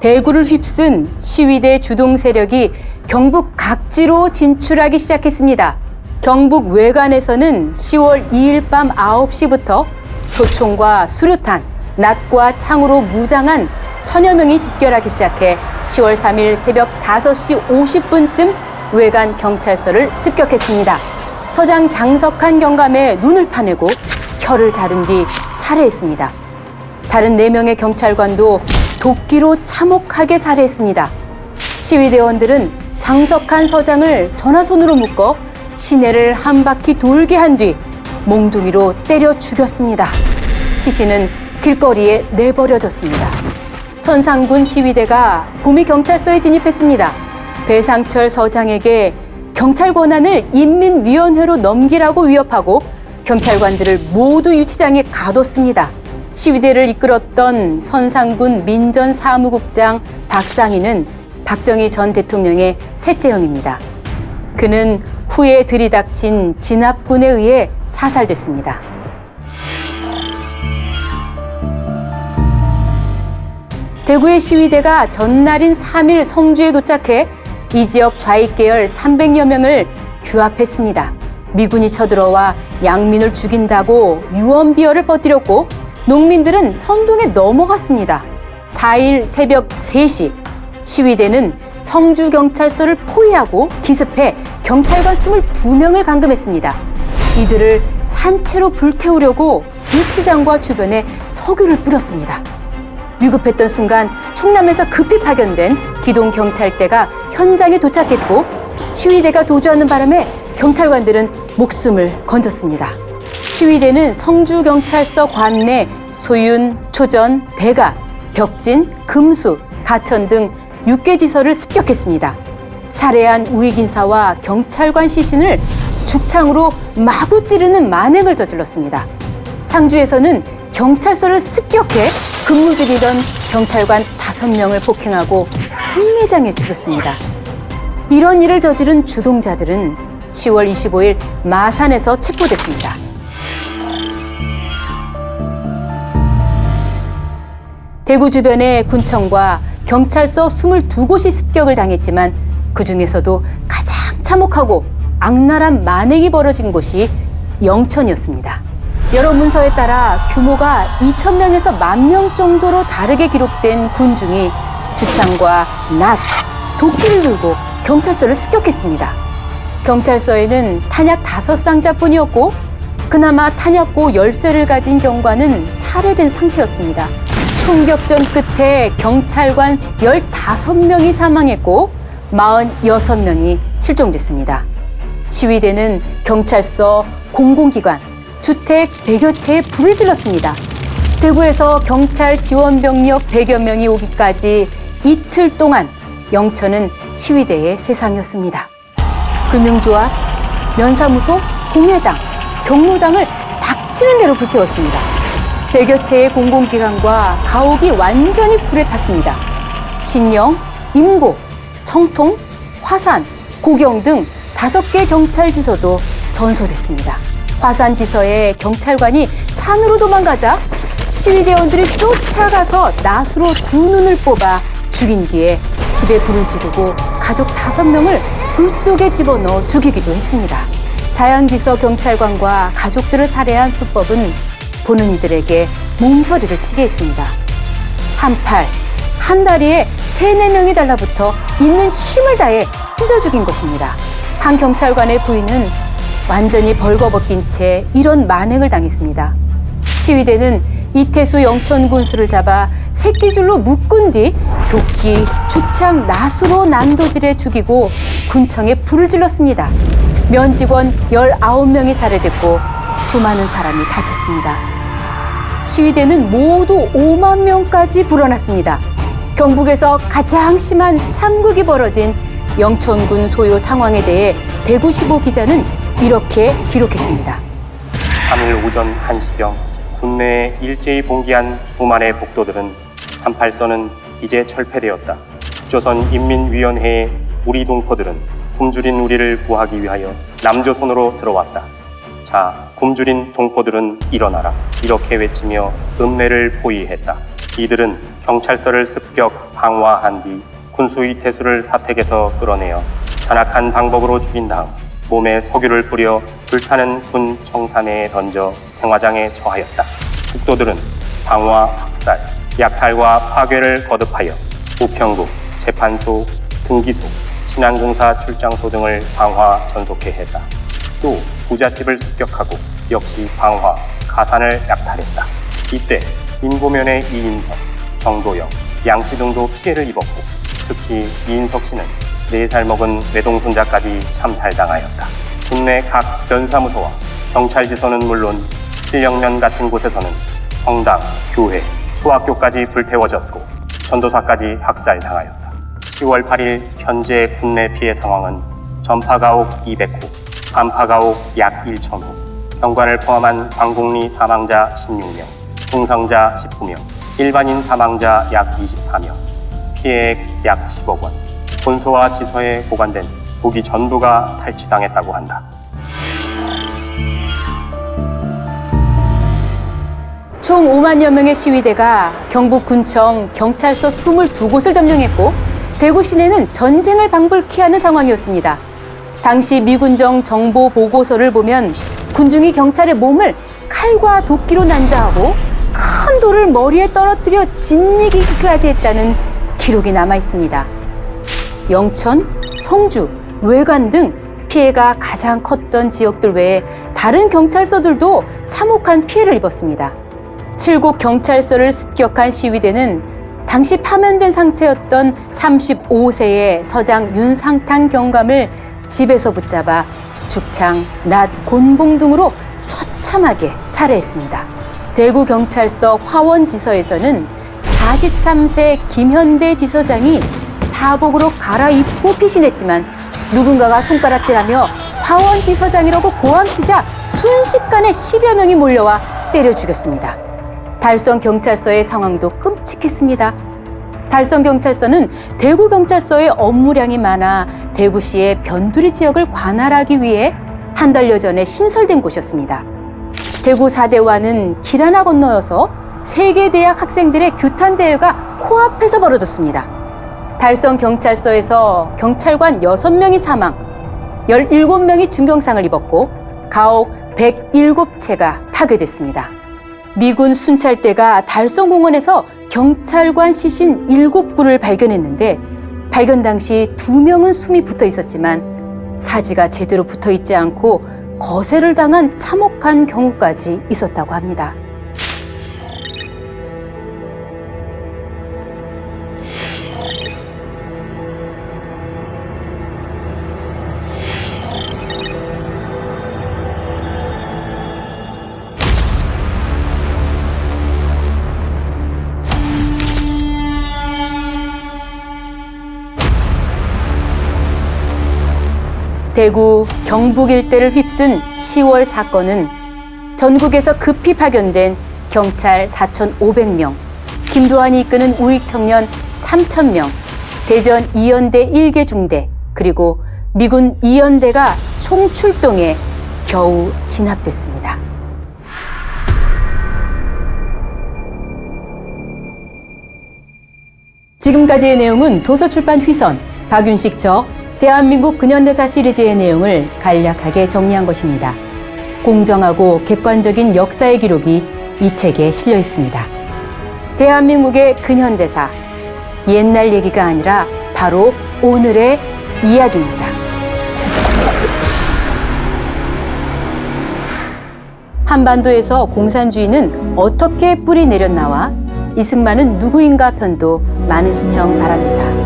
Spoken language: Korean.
대구를 휩쓴 시위대 주동 세력이 경북 각지로 진출하기 시작했습니다. 경북 외관에서는 10월 2일 밤 9시부터 소총과 수류탄, 낫과 창으로 무장한 천여 명이 집결하기 시작해 10월 3일 새벽 5시 50분쯤 외관 경찰서를 습격했습니다. 서장 장석한 경감의 눈을 파내고 혀를 자른 뒤 살해했습니다. 다른 4명의 경찰관도 도끼로 참혹하게 살해했습니다. 시위대원들은 장석한 서장을 전화손으로 묶어 시내를 한 바퀴 돌게 한 뒤 몽둥이로 때려 죽였습니다. 시신은 길거리에 내버려졌습니다. 선상군 시위대가 구미경찰서에 진입했습니다. 배상철 서장에게 경찰 권한을 인민위원회로 넘기라고 위협하고 경찰관들을 모두 유치장에 가뒀습니다. 시위대를 이끌었던 선상군 민전사무국장 박상희는 박정희 전 대통령의 셋째 형입니다. 그는 후에 들이닥친 진압군에 의해 사살됐습니다. 대구의 시위대가 전날인 3일 성주에 도착해 이 지역 좌익 계열 300여 명을 규합했습니다. 미군이 쳐들어와 양민을 죽인다고 유언비어를 퍼뜨렸고 농민들은 선동에 넘어갔습니다. 4일 새벽 3시 시위대는 성주경찰서를 포위하고 기습해 경찰관 22명을 감금했습니다. 이들을 산채로 불태우려고 유치장과 주변에 석유를 뿌렸습니다. 위급했던 순간 충남에서 급히 파견된 기동경찰대가 현장에 도착했고 시위대가 도주하는 바람에 경찰관들은 목숨을 건졌습니다. 시위대는 성주경찰서 관내 소윤, 초전, 대가, 벽진, 금수, 가천 등 6개 지서를 습격했습니다. 살해한 우익인사와 경찰관 시신을 죽창으로 마구 찌르는 만행을 저질렀습니다. 상주에서는 경찰서를 습격해 근무 중이던 경찰관 5명을 폭행하고 생매장해 죽였습니다. 이런 일을 저지른 주동자들은 10월 25일 마산에서 체포됐습니다. 대구 주변의 군청과 경찰서 22곳이 습격을 당했지만 그중에서도 가장 참혹하고 악랄한 만행이 벌어진 곳이 영천이었습니다. 여러 문서에 따라 규모가 2,000명에서 10,000명 정도로 다르게 기록된 군중이 주창과 낫, 도끼를 들고 경찰서를 습격했습니다. 경찰서에는 탄약 5상자뿐이었고 그나마 탄약고 열쇠를 가진 경관은 살해된 상태였습니다. 총격전 끝에 경찰관 15명이 사망했고 46명이 실종됐습니다. 시위대는 경찰서, 공공기관, 주택 100여 채에 불을 질렀습니다. 대구에서 경찰 지원병력 100여 명이 오기까지 이틀 동안 영천은 시위대의 세상이었습니다. 금융조합, 면사무소, 공예당, 경로당을 닥치는 대로 불태웠습니다. 100여 채의 공공기관과 가옥이 완전히 불에 탔습니다. 신영, 임고, 청통, 화산, 고경 등 5개 경찰지서도 전소됐습니다. 화산지서에 경찰관이 산으로 도망가자 시위대원들이 쫓아가서 낫으로 2눈을 뽑아 죽인 뒤에 집에 불을 지르고 가족 5명을 불 속에 집어넣어 죽이기도 했습니다. 자양지서 경찰관과 가족들을 살해한 수법은 보는 이들에게 몸서리를 치게 했습니다. 한 팔, 한 다리에 3-4명이 달라붙어 있는 힘을 다해 찢어 죽인 것입니다. 한 경찰관의 부인은 완전히 벌거벗긴 채 이런 만행을 당했습니다. 시위대는 이태수 영천 군수를 잡아 새끼줄로 묶은 뒤 도끼, 죽창, 낫으로 난도질해 죽이고 군청에 불을 질렀습니다. 면직원 19명이 살해됐고 수많은 사람이 다쳤습니다. 시위대는 모두 5만 명까지 불어났습니다. 경북에서 가장 심한 참극이 벌어진 영천군 소요 상황에 대해 대구15 기자는 이렇게 기록했습니다. 3일 오전 1시경 국내에 일제히 봉기한 수만의 복도들은 38선은 이제 철폐되었다. 조선인민위원회의 우리 동포들은 굶주린 우리를 구하기 위하여 남조선으로 들어왔다. 자, 굶주린 동포들은 일어나라. 이렇게 외치며 읍내를 포위했다. 이들은 경찰서를 습격, 강화한 뒤 군수의 태수를 사택에서 끌어내어 잔악한 방법으로 죽인 다음 몸에 석유를 뿌려 불타는 군 청사내에 던져 생화장에 처하였다. 북도들은 방화, 학살, 약탈과 파괴를 거듭하여 우평국, 재판소, 등기소, 신안공사 출장소 등을 방화, 전속해 했다. 또 부잣집을 습격하고 역시 방화, 가산을 약탈했다. 이때 인고면의 이인석, 정도영, 양씨 등도 피해를 입었고 특히 이인석 씨는 4살 먹은 외동손자까지 참살당하였다. 국내 각 변사무소와 경찰지서는 물론 실령면 같은 곳에서는 성당, 교회, 소학교까지 불태워졌고 전도사까지 학살당하였다. 10월 8일 현재 국내 피해 상황은 전파가옥 200호, 반파가옥 약 1,000호, 병관을 포함한 광곡리 사망자 16명, 중상자 19명, 일반인 사망자 약 24명, 피해액 약 10억 원, 본소와 지서에 보관된 무기 전부가 탈취당했다고 한다. 총 5만여 명의 시위대가 경북군청 경찰서 22곳을 점령했고 대구 시내는 전쟁을 방불케 하는 상황이었습니다. 당시 미군정 정보 보고서를 보면 군중이 경찰의 몸을 칼과 도끼로 난자하고 큰 돌을 머리에 떨어뜨려 짓이기까지 했다는 기록이 남아 있습니다. 영천, 성주, 외관 등 피해가 가장 컸던 지역들 외에 다른 경찰서들도 참혹한 피해를 입었습니다. 7곳 경찰서를 습격한 시위대는 당시 파면된 상태였던 35세의 서장 윤상탕 경감을 집에서 붙잡아 죽창, 낫, 곤봉 등으로 처참하게 살해했습니다. 대구경찰서 화원지서에서는 43세 김현대 지서장이 사복으로 갈아입고 피신했지만 누군가가 손가락질하며 화원지서장이라고 고함치자 순식간에 10여 명이 몰려와 때려 죽였습니다. 달성경찰서의 상황도 끔찍했습니다. 달성경찰서는 대구경찰서의 업무량이 많아 대구시의 변두리 지역을 관할하기 위해 한 달여 전에 신설된 곳이었습니다. 대구 4대와는 길 하나 건너여서 세계대학 학생들의 규탄 대회가 코앞에서 벌어졌습니다. 달성경찰서에서 경찰관 6명이 사망, 17명이 중경상을 입었고 가옥 107채가 파괴됐습니다. 미군 순찰대가 달성공원에서 경찰관 시신 7구를 발견했는데 발견 당시 2명은 숨이 붙어 있었지만 사지가 제대로 붙어 있지 않고 거세를 당한 참혹한 경우까지 있었다고 합니다. 대구, 경북 일대를 휩쓴 10월 사건은 전국에서 급히 파견된 경찰 4,500명, 김도환이 이끄는 우익 청년 3,000명, 대전 2연대 1개 중대, 그리고 미군 2연대가 총출동해 겨우 진압됐습니다. 지금까지의 내용은 도서출판 휘선, 박윤식 저, 대한민국 근현대사 시리즈의 내용을 간략하게 정리한 것입니다. 공정하고 객관적인 역사의 기록이 이 책에 실려 있습니다. 대한민국의 근현대사, 옛날 얘기가 아니라 바로 오늘의 이야기입니다. 한반도에서 공산주의는 어떻게 뿌리 내렸나와 이승만은 누구인가 편도 많은 시청 바랍니다.